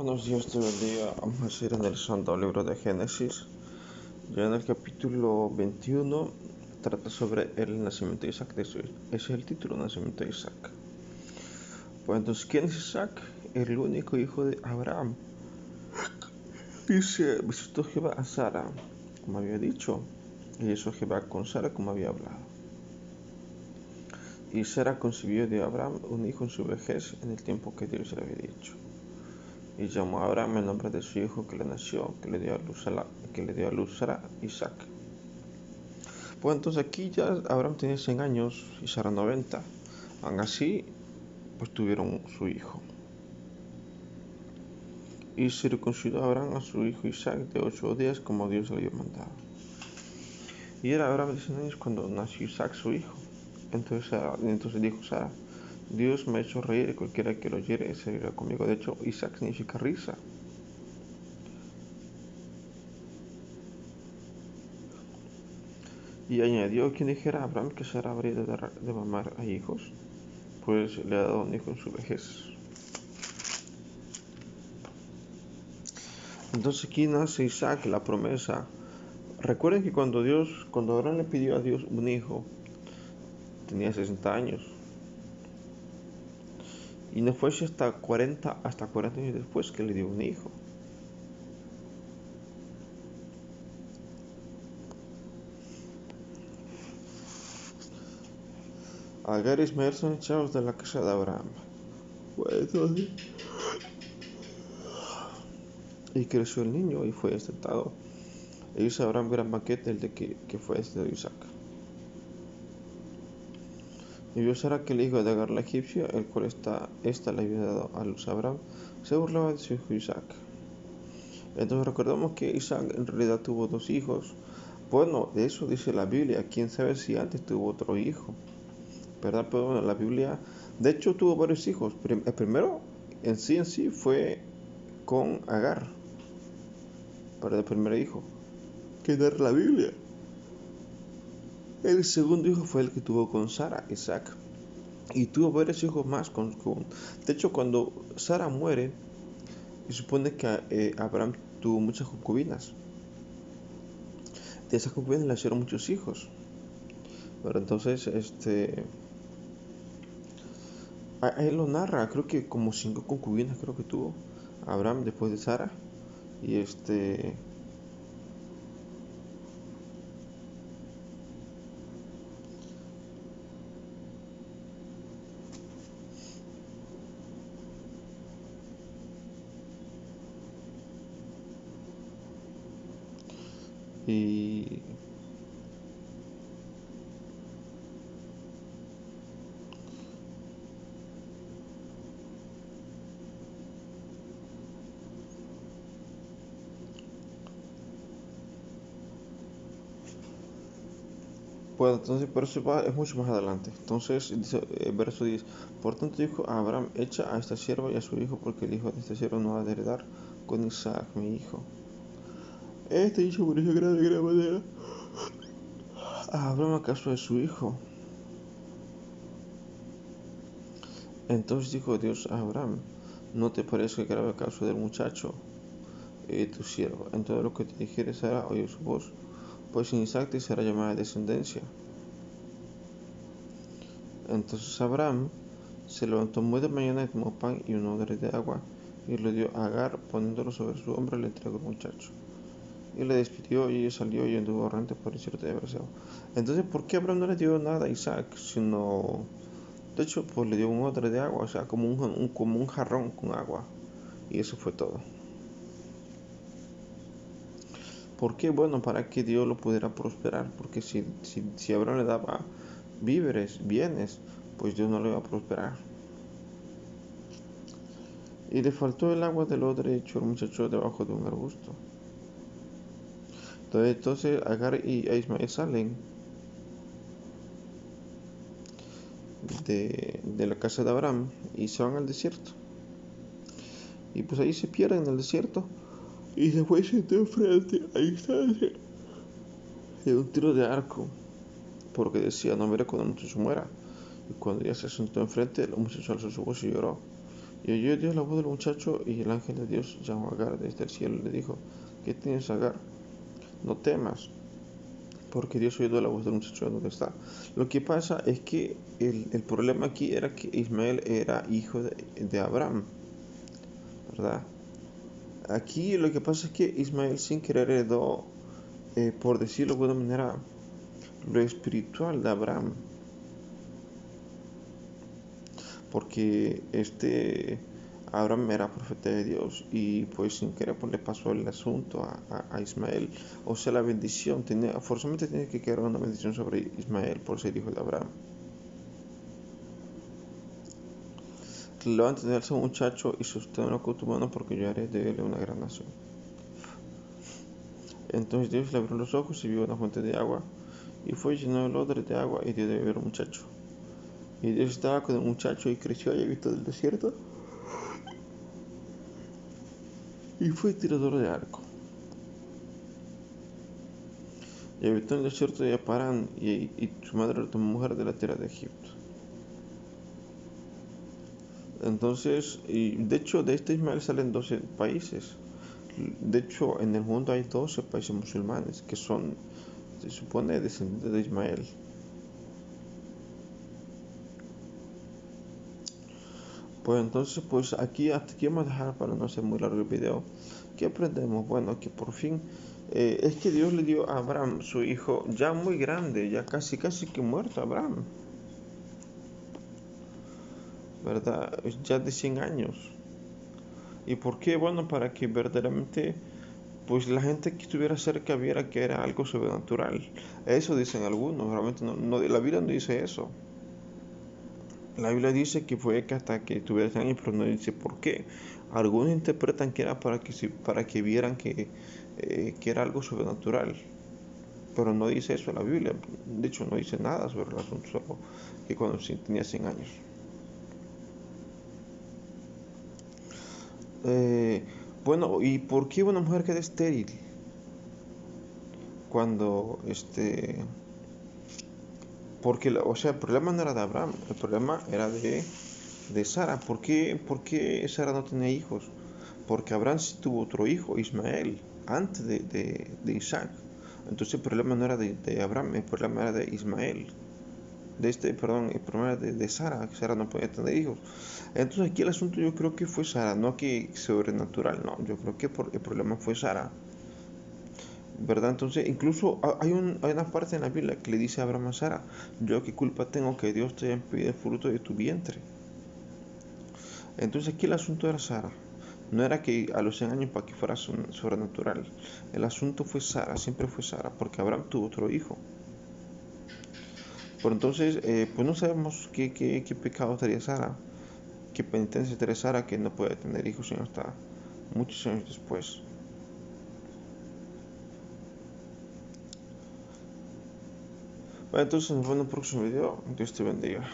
Buenos días, todo el día. Vamos a seguir en el Santo Libro de Génesis. Ya en el capítulo 21 trata sobre el nacimiento de Isaac. Ese es el título, nacimiento de Isaac. Pues entonces, ¿quién es Isaac? El único hijo de Abraham. Dice, visitó Jehová a Sara, como había dicho, y hizo Jehová con Sara como había hablado. Y Sara concibió de Abraham un hijo en su vejez, en el tiempo que Dios le había dicho. Y llamó a Abraham el nombre de su hijo que le nació, que le dio a luz Sara, Isaac. Pues entonces aquí ya Abraham tenía 100 años y Sara 90. Aún así, pues tuvieron su hijo. Y circuncidó a Abraham a su hijo Isaac de 8 días como Dios le había mandado. Y era Abraham de 100 años cuando nació Isaac su hijo. Entonces dijo Sara, Dios me ha hecho reír y cualquiera que lo oyere se reirá conmigo. De hecho, Isaac significa risa. Y añadió, quien dijera a Abraham que Sara habría de mamar a hijos, pues le ha dado un hijo en su vejez. Entonces aquí nace Isaac, la promesa. Recuerden que cuando Abraham le pidió a Dios un hijo, tenía 60 años. Y no fue hasta 40 años después que le dio un hijo. Agar y Ismael son echados de la casa de Abraham. Entonces, y creció el niño y fue destetado. E hizo Abraham gran banquete el de que fue destetado Isaac. Y vio Sara que el hijo de Agar la egipcia, el cual esta le había dado a luz a Abraham, se burlaba de su hijo Isaac. Entonces recordamos que Isaac en realidad tuvo 2 hijos. Bueno, de eso dice la Biblia. Quién sabe si antes tuvo otro hijo, ¿verdad? Pero bueno, la Biblia, de hecho, tuvo varios hijos. El primero en sí fue con Agar, para el primer hijo, que narra la Biblia. El segundo hijo fue el que tuvo con Sara, Isaac. Y tuvo varios hijos más De hecho, cuando Sara muere, se supone que Abraham tuvo muchas concubinas. De esas concubinas le nacieron muchos hijos. Pero entonces, él lo narra, creo que como 5 concubinas creo que tuvo Abraham después de Sara. Y y bueno, entonces, pero eso es mucho más adelante. Entonces, dice, verso 10, por tanto dijo a Abraham, echa a esta sierva y a su hijo, porque el hijo de esta sierva no ha de heredar con Isaac, mi hijo. Este hizo murió de gran manera a Abraham a causa de su hijo. Entonces dijo Dios a Abraham, no te parezca grave a causa del muchacho, tu siervo. En todo lo que te dijere Sara, oye su voz, pues en Isaac te será llamada descendencia. Entonces Abraham se levantó muy de mañana y tomó pan y un odre de agua, y lo dio a Agar, poniéndolo sobre su hombro, le entregó al muchacho. Y le despidió, y ella salió y anduvo errante por el desierto de Berseba. Entonces, ¿por qué Abraham no le dio nada a Isaac? Sino, de hecho, pues le dio un odre de agua, o sea, como un jarrón con agua. Y eso fue todo. ¿Por qué? Bueno, para que Dios lo pudiera prosperar. Porque si Abraham le daba víveres, bienes, pues Dios no le iba a prosperar. Y le faltó el agua del odre hecho el muchacho debajo de un arbusto. Entonces Agar y Ismael salen de la casa de Abraham y se van al desierto. Y pues ahí se pierden en el desierto. Y se fue sentó enfrente a distancia de un tiro de arco. Porque decía, no mire cuando el muchacho muera. Y cuando ya se sentó enfrente, el muchacho alzó su voz y lloró. Y oyó Dios la voz del muchacho, y el ángel de Dios llamó a Agar desde el cielo y le dijo: ¿Qué tienes, Agar? No temas, porque Dios oyó la voz del muchacho donde está. Lo que pasa es que el problema aquí era que Ismael era hijo de Abraham, ¿verdad? Aquí lo que pasa es que Ismael sin querer heredó, por decirlo de alguna manera, lo espiritual de Abraham, porque Abraham era profeta de Dios y pues sin querer pues le pasó el asunto a Ismael, o sea la bendición, forzosamente tiene que quedar una bendición sobre Ismael por ser hijo de Abraham. Levántate de alza, muchacho, y sosténlo con tu mano, porque yo haré de él una gran nación. Entonces Dios le abrió los ojos y vio una fuente de agua, y fue llenó el odre de agua y dio de beber al muchacho. Y Dios estaba con el muchacho y creció y habitó del desierto, y fue tirador de arco. Y habitó en el desierto de Parán, y su madre era tomó mujer de la tierra de Egipto. Entonces, y de hecho, de este Ismael salen 12 países. De hecho, en el mundo hay 12 países musulmanes que son, se supone, descendientes de Ismael. Pues entonces, pues aquí hasta aquí vamos a dejar para no hacer muy largo el video. ¿Qué aprendemos? Bueno, que por fin es que Dios le dio a Abraham, su hijo, ya muy grande, ya casi que muerto Abraham, ¿verdad? Ya de 100 años. ¿Y por qué? Bueno, para que verdaderamente pues la gente que estuviera cerca viera que era algo sobrenatural. Eso dicen algunos, realmente la Biblia no dice eso. La Biblia dice que fue que hasta que tuviera 100 años, pero no dice por qué. Algunos interpretan que era para que vieran que era algo sobrenatural, pero no dice eso la Biblia. De hecho, no dice nada sobre el asunto, solo que cuando tenía 100 años. Eh, bueno, ¿y por qué una mujer queda estéril cuando porque, o sea, el problema no era de Abraham, el problema era de Sara. Por qué Sara no tenía hijos? Porque Abraham sí tuvo otro hijo, Ismael, antes de Isaac. Entonces el problema no era de Abraham, el problema era de Ismael. Perdón, el problema era de Sara, que Sara no podía tener hijos. Entonces aquí el asunto yo creo que fue Sara, no que sobrenatural, no. Yo creo que el problema fue Sara, ¿verdad? Entonces, incluso hay una parte en la Biblia que le dice a Abraham a Sara: yo qué culpa tengo que Dios te haya impedido el fruto de tu vientre. Entonces aquí el asunto era Sara, no era que a los 100 años para que fuera sobrenatural. El asunto fue Sara, siempre fue Sara, porque Abraham tuvo otro hijo. Pero entonces, pues no sabemos qué pecado estaría Sara, qué penitencia estaría Sara, que no puede tener hijos sino hasta muchos años después. Bueno, entonces nos vemos en el próximo video. Dios te bendiga.